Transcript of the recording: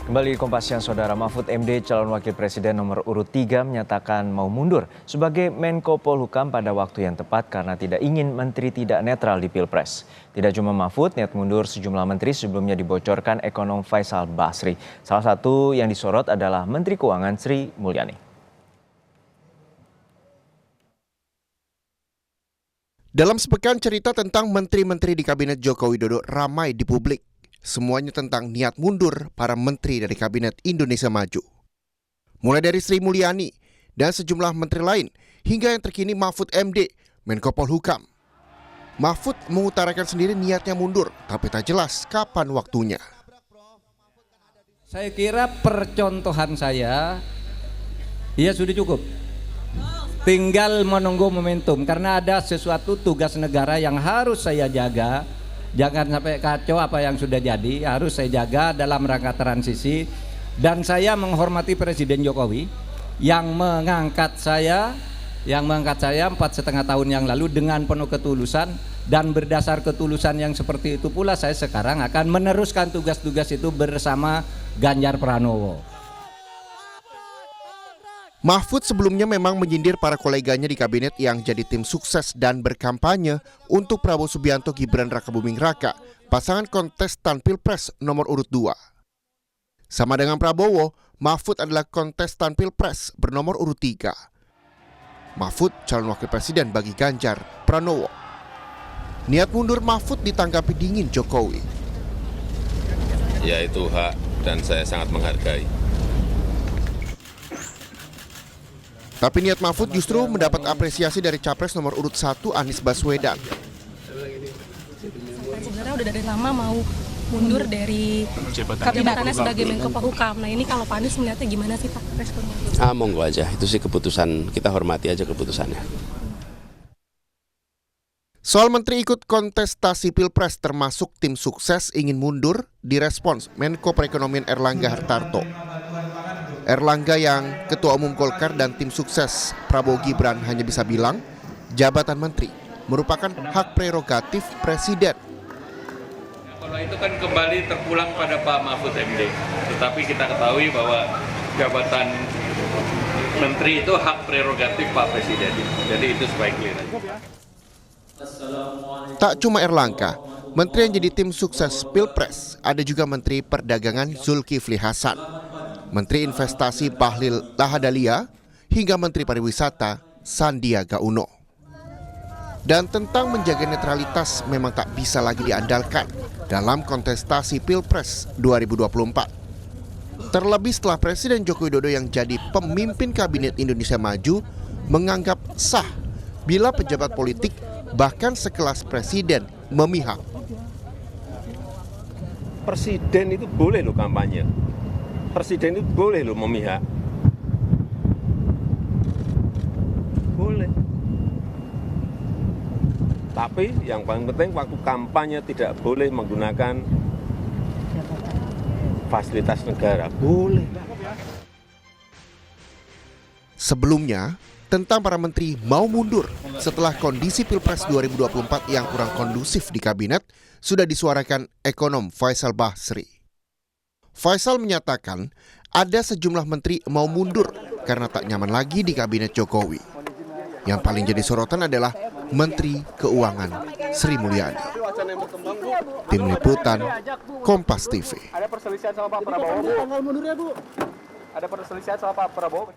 Kembali di Kompas Siang, Saudara. Mahfud MD, calon wakil presiden nomor urut 3, menyatakan mau mundur sebagai Menko Polhukam pada waktu yang tepat karena tidak ingin menteri tidak netral di Pilpres. Tidak cuma Mahfud, niat mundur sejumlah menteri sebelumnya dibocorkan ekonom Faisal Basri. Salah satu yang disorot adalah Menteri Keuangan Sri Mulyani. Dalam sepekan cerita tentang menteri-menteri di Kabinet Joko Widodo ramai di publik. Semuanya tentang niat mundur para menteri dari Kabinet Indonesia Maju. Mulai dari Sri Mulyani dan sejumlah menteri lain, hingga yang terkini Mahfud MD, Menko Polhukam. Mahfud mengutarakan sendiri niatnya mundur, tapi tak jelas kapan waktunya. Saya kira percontohan saya, ya sudah cukup. Tinggal menunggu momentum, karena ada sesuatu tugas negara yang harus saya jaga. Jangan sampai kacau apa yang sudah jadi, harus saya jaga dalam rangka transisi. Dan saya menghormati Presiden Jokowi yang mengangkat saya 4,5 tahun yang lalu dengan penuh ketulusan. Dan berdasar ketulusan yang seperti itu pula saya sekarang akan meneruskan tugas-tugas itu bersama Ganjar Pranowo. Mahfud sebelumnya memang menyindir para koleganya di kabinet yang jadi tim sukses dan berkampanye untuk Prabowo Subianto Gibran Rakabuming Raka, pasangan kontestan Pilpres nomor urut 2. Sama dengan Prabowo, Mahfud adalah kontestan Pilpres bernomor urut 3. Mahfud calon wakil presiden bagi Ganjar Pranowo. Niat mundur Mahfud ditanggapi dingin Jokowi. Ya, itu hak dan saya sangat menghargai. Tapi niat Mahfud justru mendapat apresiasi dari Capres nomor urut 1 Anies Baswedan. Sebenarnya udah dari lama mau mundur dari jabatannya sebagai Menko Polhukam. Nah ini kalau Pak Anies melihatnya gimana sih Pak responnya? Monggo aja, itu sih keputusan, kita hormati aja keputusannya. Soal menteri ikut kontestasi Pilpres termasuk tim sukses ingin mundur, direspons Menko Perekonomian Erlangga Hartarto. Erlangga yang Ketua Umum Golkar dan tim sukses Prabowo Gibran hanya bisa bilang jabatan menteri merupakan hak prerogatif presiden. Kalau itu kan kembali terpulang pada Pak Mahfud MD. Tetapi kita ketahui bahwa jabatan menteri itu hak prerogatif Pak Presiden. Jadi itu supaya clear. Tak cuma Erlangga, menteri yang jadi tim sukses Pilpres, ada juga Menteri Perdagangan Zulkifli Hasan, Menteri Investasi Bahlil Lahadalia, hingga Menteri Pariwisata Sandiaga Uno. Dan tentang menjaga netralitas memang tak bisa lagi diandalkan dalam kontestasi Pilpres 2024. Terlebih setelah Presiden Joko Widodo yang jadi pemimpin Kabinet Indonesia Maju menganggap sah bila pejabat politik bahkan sekelas presiden memihak. Presiden itu boleh loh kampanye. Presiden itu boleh loh memihak. Boleh. Tapi yang paling penting waktu kampanye tidak boleh menggunakan fasilitas negara. Boleh. Sebelumnya, tentang para menteri mau mundur setelah kondisi Pilpres 2024 yang kurang kondusif di kabinet sudah disuarakan ekonom Faisal Basri. Faisal menyatakan ada sejumlah menteri mau mundur karena tak nyaman lagi di kabinet Jokowi. Yang paling jadi sorotan adalah Menteri Keuangan Sri Mulyani. Tim Liputan Kompas TV. Ada perselisihan sama Pak Prabowo, Bu. Tanggal mundurnya, Bu. Ada perselisihan sama Pak Prabowo.